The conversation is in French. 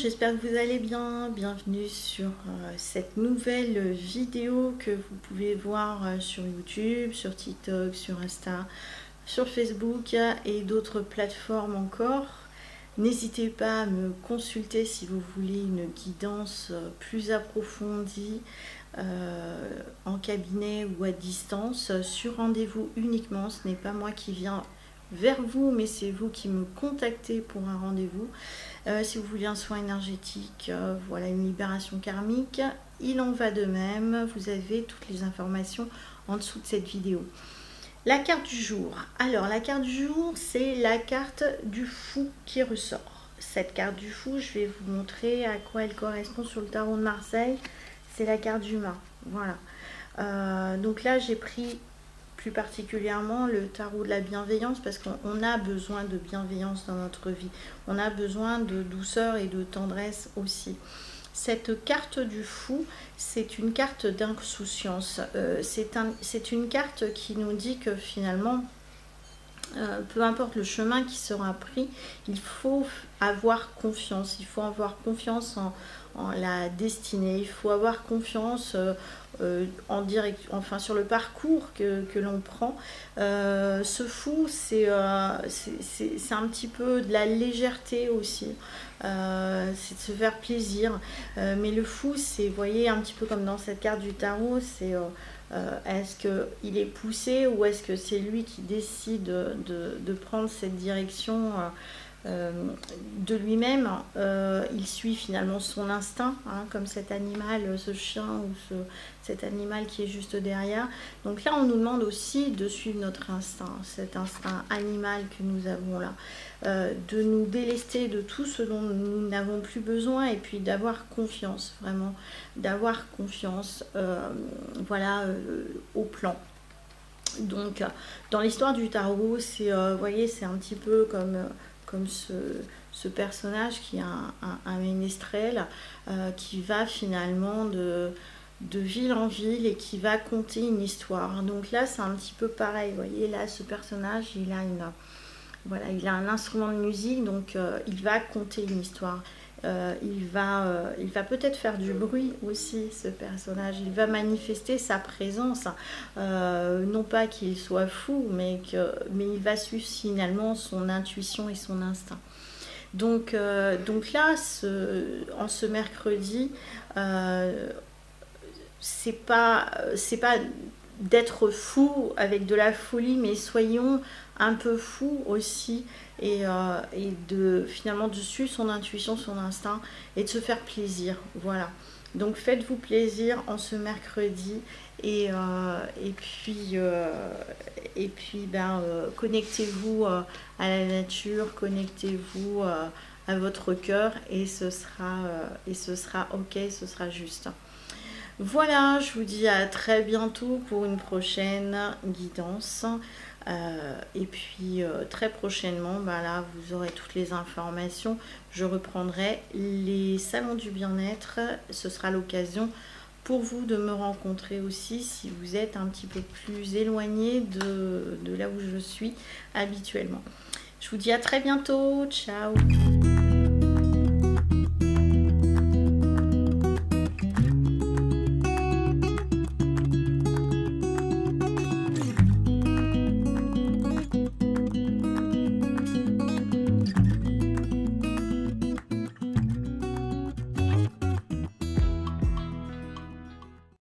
j'espère que vous allez bien. Bienvenue sur cette nouvelle vidéo que vous pouvez voir sur YouTube, sur TikTok, sur Insta, sur Facebook et d'autres plateformes encore. N'hésitez pas à me consulter si vous voulez une guidance plus approfondie en cabinet ou à distance, sur rendez-vous uniquement. Ce n'est pas moi qui viens vers vous, mais c'est vous qui me contactez pour un rendez-vous. Si vous voulez un soin énergétique, voilà, une libération karmique, il en va de même. Vous avez toutes les informations en dessous de cette vidéo. La carte du jour. Alors, la carte du jour, c'est la carte du fou qui ressort. Cette carte du fou, je vais vous montrer à quoi elle correspond sur le tarot de Marseille. C'est la carte du mât. Voilà. Donc là, j'ai pris plus particulièrement le tarot de la bienveillance, parce qu'on a besoin de bienveillance dans notre vie. On a besoin de douceur et de tendresse aussi. Cette carte du fou, c'est une carte d'insouciance. C'est une carte qui nous dit que finalement, peu importe le chemin qui sera pris, il faut avoir confiance. Il faut avoir confiance en la destinée. Il faut avoir confiance enfin sur le parcours que l'on prend. Ce fou, c'est un petit peu de la légèreté aussi. C'est de se faire plaisir. Mais le fou, c'est, vous voyez, un petit peu comme dans cette carte du tarot, c'est est-ce qu'il est poussé ou est-ce que c'est lui qui décide de prendre cette direction de lui-même. Il suit finalement son instinct, hein, comme cet animal, ce chien ou cet animal qui est juste derrière. Donc là, on nous demande aussi de suivre notre instinct, cet instinct animal que nous avons là, de nous délester de tout ce dont nous n'avons plus besoin, et puis d'avoir confiance, vraiment, d'avoir confiance, voilà, au plan. Donc, dans l'histoire du tarot, c'est, vous voyez, c'est un petit peu comme ce personnage qui est un ménestrel qui va finalement de ville en ville et qui va conter une histoire. Donc là, c'est un petit peu pareil. Vous voyez, là, ce personnage, il a un instrument de musique, donc il va conter une histoire. Il va peut-être faire du bruit aussi, ce personnage. Il va manifester sa présence, non pas qu'il soit fou, mais il va suivre finalement son intuition et son instinct. Donc là, en ce mercredi, c'est pas d'être fou avec de la folie, mais soyons un peu fous aussi, et finalement de suivre son intuition, son instinct, et de se faire plaisir. Voilà. Donc faites-vous plaisir en ce mercredi, et puis connectez-vous à la nature, connectez-vous à votre cœur, et ce sera ok, ce sera juste. Voilà, je vous dis à très bientôt pour une prochaine guidance. Et puis très prochainement, là, vous aurez toutes les informations. Je reprendrai les salons du bien-être. Ce sera l'occasion pour vous de me rencontrer aussi, si vous êtes un petit peu plus éloigné de là où je suis habituellement. Je vous dis à très bientôt. Ciao!